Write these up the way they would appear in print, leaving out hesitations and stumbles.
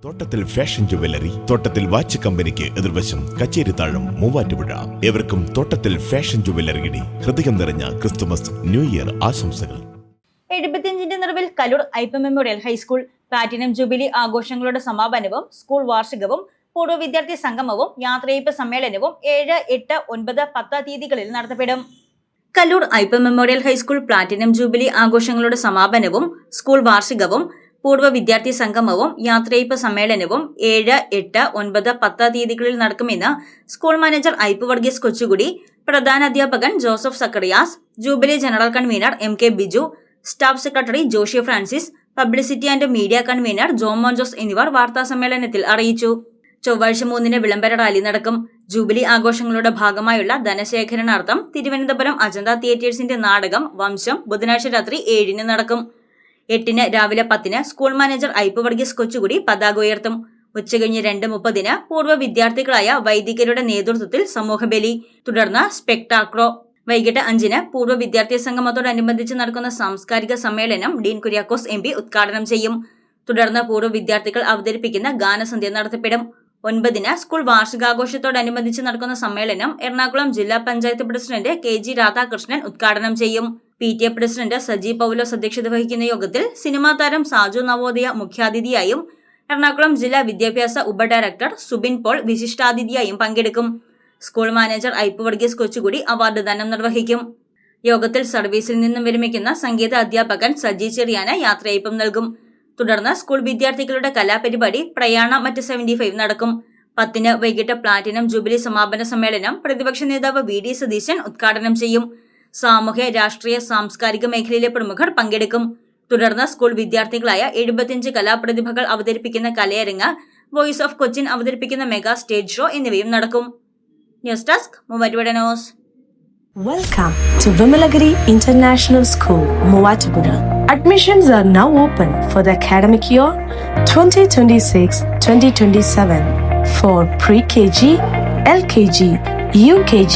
തോട്ടത്തിൽ fashion jewellery, തോട്ടത്തിൽ watch കമ്പനിക്ക് എതിർവശം, കച്ചേരിത്താഴം, മൂവാറ്റുപുഴ. ഏവർക്കും തോട്ടത്തിൽ ഫാഷൻ ജുവല്ലറിയുടെ ഹൃദയം നിറഞ്ഞ ക്രിസ്തുമസ് ന്യൂ ഇയർ ആശംസകൾ. 75ന്റെ നിറവിൽ Kaloor Aippa memorial high school platinum jubilee ആഘോഷങ്ങളുടെ സമാപനവും സ്കൂൾ വാർഷികവും പൂർവ്വ വിദ്യാർത്ഥി സംഗമവും യാത്രയയപ്പ് സമ്മേളനവും 7, 8, 9, 10 തീയതികളിൽ നടത്തപ്പെടും. Kaloor Aippa memorial high school platinum jubilee ആഘോഷങ്ങളുടെ സമാപനവും സ്കൂൾ വാർഷികവും പൂർവ്വ വിദ്യാർത്ഥി സംഗമവും യാത്രയയപ്പ് സമ്മേളനവും 7, 8, 9, 10 തീയതികളിൽ നടക്കുമെന്ന് സ്കൂൾ മാനേജർ ഐപ്പ് വർഗീസ് കൊച്ചുകുടി, പ്രധാന അധ്യാപകൻ Joseph Zacharias, jubilee general convener MK Biju, staff secretary Joshy Francis, publicity and media convener Jomon Jose എന്നിവർ വാർത്താസമ്മേളനത്തിൽ അറിയിച്ചു. ചൊവ്വാഴ്ച 3 വിളംബര റാലി നടക്കും. ജൂബിലി ആഘോഷങ്ങളുടെ ഭാഗമായുള്ള ധനശേഖരണാർത്ഥം തിരുവനന്തപുരം അജന്ത തിയേറ്റേഴ്സിന്റെ നാടകം വംശം ബുധനാഴ്ച രാത്രി 7 നടക്കും. 8 രാവിലെ 10 സ്കൂൾ മാനേജർ ഐപ്പ് വർഗീസ് കൊച്ചുകുടി പതാക ഉയർത്തും. ഉച്ചകഴിഞ്ഞ് 2:30 പൂർവ്വ വിദ്യാർത്ഥികളായ വൈദികരുടെ നേതൃത്വത്തിൽ സമൂഹബലി, തുടർന്ന് സ്പെക്ടാക്രോ. വൈകിട്ട് 5 പൂർവ്വ വിദ്യാർത്ഥി സംഗമത്തോടനുബന്ധിച്ച് നടക്കുന്ന സാംസ്കാരിക സമ്മേളനം ഡീൻ കുര്യാക്കോസ് MP ഉദ്ഘാടനം ചെയ്യും. തുടർന്ന് പൂർവ്വ വിദ്യാർത്ഥികൾ അവതരിപ്പിക്കുന്ന ഗാനസന്ധ്യ നടത്തപ്പെടും. 9 സ്കൂൾ വാർഷികാഘോഷത്തോടനുബന്ധിച്ച് നടക്കുന്ന സമ്മേളനം എറണാകുളം ജില്ലാ പഞ്ചായത്ത് പ്രസിഡന്റ് KG രാധാകൃഷ്ണൻ ഉദ്ഘാടനം ചെയ്യും. PTA പ്രസിഡന്റ് സജി പൗലോസ് അധ്യക്ഷത വഹിക്കുന്ന യോഗത്തിൽ സിനിമാ താരം സാജു നവോദയ മുഖ്യാതിഥിയായും എറണാകുളം ജില്ലാ വിദ്യാഭ്യാസ ഉപഡയറക്ടർ സുബിൻ പോൾ വിശിഷ്ടാതിഥിയായും പങ്കെടുക്കും. School manager Ipe Varghese Kochukudy award ദാനം നിർവഹിക്കും. യോഗത്തിൽ സർവീസിൽ നിന്നും വിരമിക്കുന്ന സംഗീത അധ്യാപകൻ സജി ചെറിയാന് യാത്രയയപ്പും നൽകും. തുടർന്ന് സ്കൂൾ വിദ്യാർത്ഥികളുടെ കലാപരിപാടി പ്രയാണ മറ്റ് 75 നടക്കും. 10 വൈകിട്ട് പ്ലാറ്റിനം ജൂബിലി സമാപന സമ്മേളനം പ്രതിപക്ഷ നേതാവ് VD സതീശൻ ഉദ്ഘാടനം ചെയ്യും. സാമൂഹ്യ, രാഷ്ട്രീയ, സാംസ്കാരിക മേഖലയിലെ പ്രമുഖർ പങ്കെടുക്കും. തുടർന്ന് സ്കൂൾ വിദ്യാർത്ഥികളായ 75 കലാപ്രതിഭകൾ അവതരിപ്പിക്കുന്ന കലയരങ്ങ്, വോയിസ് ഓഫ് കൊച്ചിൻ അവതരിപ്പിക്കുന്ന മെഗാ സ്റ്റേജ് ഷോ എന്നിവയും നടക്കും. News desk Muvattupuzha news. Welcome to Vimalagiri International School, Muvatupura. Admissions are now open for the academic year 2026-2027 for pre-KG, LKG, UKG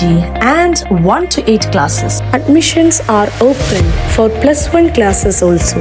and 1 to 8 classes. Admissions are open for +1 classes also.